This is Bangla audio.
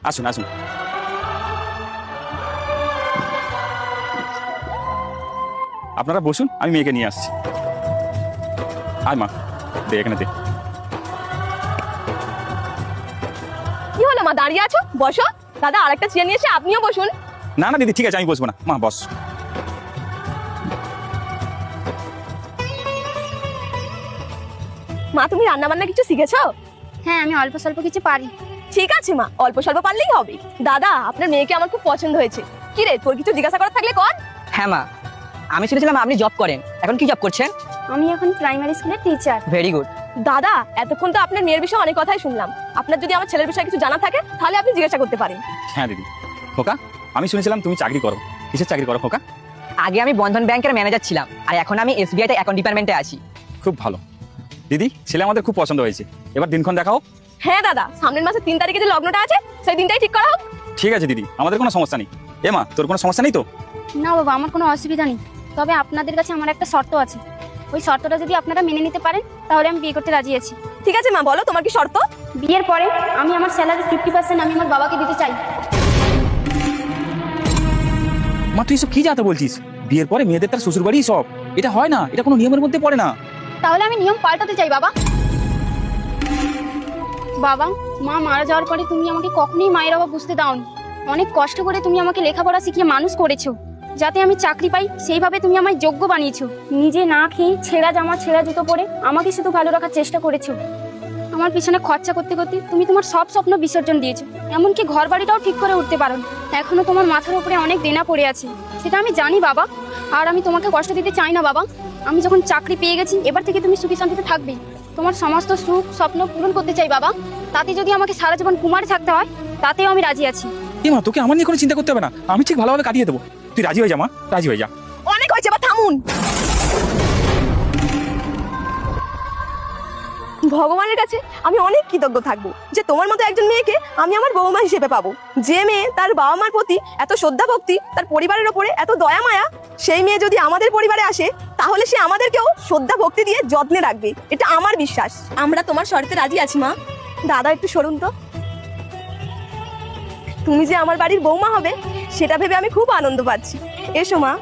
আসুন আসুন। আপনারা বসুন, আমি মেয়েকে নিয়ে আসছি। আয় মা, দে এখানে দে। কি হলো মা, দাঁড়িয়ে আছো? বসো। দাদা আরেকটা চেয়ার নিয়ে এসে আপনিও বসুন। না না দিদি, ঠিক আছে, আমি বসবো না। মা বস। মা তুমি রান্না বান্না কিছু শিখেছো? হ্যাঁ, আমি অল্প স্বল্প কিছু পারি। ঠিক আছে মা, অল্প স্বল্প পারলেই হবে। দাদা আপনার মেয়েকে আমার খুব পছন্দ হয়েছে। কি রে, তোর কিছু জিজ্ঞাসা করার থাকলে কর। হ্যাঁ মা, আমি শুনেছিলাম আপনি জব করেন, এখন কি জব করছেন? আমি এখন প্রাইমারি স্কুলের টিচার। Very good. দাদা এতক্ষণ তো আপনার মেয়ের বিষয়ে অনেক কথাই শুনলাম। আপনার যদি আমার ছেলের বিষয়ে কিছু জানা থাকে তাহলে আপনি জিজ্ঞাসা করতে পারেন। হ্যাঁ দিদি। খোকা, আমি শুনেছিলাম তুমি চাকরি করো। কিসের চাকরি করো খোকা? আগে আমি বন্ধন ব্যাংকের ম্যানেজার ছিলাম, আর এখন আমি এসবিআইতে অ্যাকাউন্ট ডিপার্টমেন্টে আছি। খুব ভালো দিদি, ছেলে আমাদের খুব পছন্দ হয়েছে। এবার দিনক্ষণ দেখাও। হ্যাঁ দাদা, সামনের মাসে 3 তারিখে যে লগ্নটা আছে সেই দিনটাই ঠিক করা হোক। ঠিক আছে দিদি, আমাদের কোনো সমস্যা নেই। এ মা, তোর কোনো সমস্যা নেই তো? না বাবা, আমার কোনো অসুবিধা নেই। তবে আপনাদের কাছে আমার একটা শর্ত আছে। ওই শর্তটা যদি আপনারা মেনে নিতে পারেন তাহলে আমি বিয়ে করতে রাজি আছি। ঠিক আছে মা, বলো তোমার কি শর্ত? বিয়ের পরে আমি আমার স্যালারি 50% আমি আমার বাবাকে দিতে চাই। মা তুই এসব কি যাতে বলছিস? বিয়ের পরে মেয়েদের তার শ্বশুর বাড়ি সব, এটা হয় না, এটা কোনো নিয়মের মধ্যে পড়ে না। তাহলে আমি নিয়ম পাল্টাতে চাই বাবা। বাবা, মা মারা যাওয়ার পরে তুমি আমাকে কখনোই মায়ের অভাব বুঝতে দাওনি। অনেক কষ্ট করে তুমি আমাকে লেখাপড়া শিখিয়ে মানুষ করেছো, যাতে আমি চাকরি পাই সেইভাবে তুমি আমায় যোগ্য বানিয়েছো। নিজে না খেয়ে ছেঁড়া জামা ছেঁড়া জুতো পরে আমাকে শুধু ভালো রাখার চেষ্টা করেছো। আমার পিছনে খরচা করতে করতে তুমি তোমার সব স্বপ্ন বিসর্জন দিয়েছো, এমনকি ঘর বাড়িটাও ঠিক করে উঠতে পারো না। এখনো তোমার মাথার উপরে অনেক দেনা পড়ে আছে, সেটা আমি জানি বাবা। আর আমি তোমাকে কষ্ট দিতে চাই না বাবা। আমি যখন চাকরি পেয়ে গেছি এবার থেকে তুমি সুখী শান্তিতে থাকবে। তোমার সমস্ত সুখ স্বপ্ন পূরণ করতে চাই বাবা। তাতে যদি আমাকে সারা জীবন কুমারে থাকতে হয় তাতেও আমি রাজি আছি। এ মা, তোকে আমার নিয়ে কোনো চিন্তা করতে হবে না, আমি ঠিক ভালোভাবে কাটিয়ে দেবো। তুই রাজি হয়ে যা মা, রাজি হয়ে যা। অনেক হয়েছে, এবার থামুন। ভগবানের কাছে আমি অনেক কৃতজ্ঞ থাকবো যে তোমার মতো একজন মেয়েকে আমি আমার বৌমা হিসেবে পাবো। যে মেয়ে তার বাবা মার প্রতি এত শ্রদ্ধা ভক্তি, তার পরিবারের ওপরে এত দয়া মায়া, সেই মেয়ে যদি আমাদের পরিবারে আসে তাহলে সে আমাদেরকেও শ্রদ্ধা ভক্তি দিয়ে যত্নে রাখবে, এটা আমার বিশ্বাস। আমরা তোমার শর্তে রাজি আছি মা। দাদা একটু সরুন তো। তুমি যে আমার বাড়ির বৌমা হবে সেটা ভেবে আমি খুব আনন্দ পাচ্ছি। এসো মা।